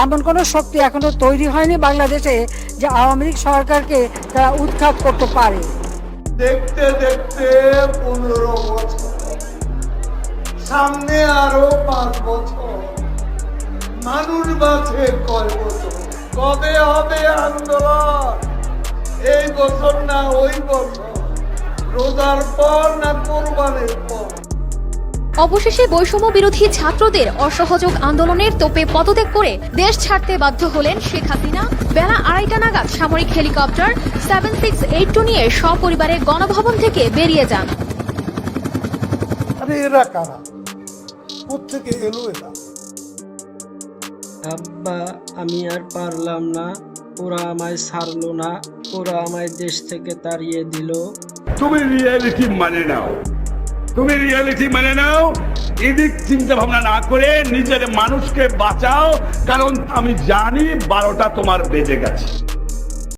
এমন কোনো শক্তি এখনো তৈরি হয়নি বাংলাদেশে যে আওয়ামী লীগ সরকারকে তারা উৎখাত করতে পারে। দেখতে দেখতে 15 বছর, সামনে আরো 5 বছর, মানুষ বাঁচে কয় বছর? কবে হবে আন্দোলন? এই বছর না ওই বছর? রোজার পর না কোরবানির পর? অবশেষে বৈষম্য বিরোধী ছাত্রদের অসহযোগ আন্দোলনের তোপে পদত্যাগ করে দেশ ছাড়তে বাধ্য হলেন শেখ হাসিনা। বেলা 2:30 নাগাদ সামরিক হেলিকপ্টার 7682 নিয়ে সপরিবারে গণভবন থেকে বেরিয়ে যান। আরে এরা কারা? কোত্থেকে এলো এরা? আব্বা, আমি আর পারলাম না, ওরা আমায় ছাড়লো না, ওরা আমায় দেশ থেকে তাড়িয়ে দিল। তুমি রিয়েলিটি মানে নাও, এদিক চিন্তা ভাবনা না করে নিজের মানুষকে বাঁচাও, কারণ আমি জানি 12টা তোমার বেজে গেছে।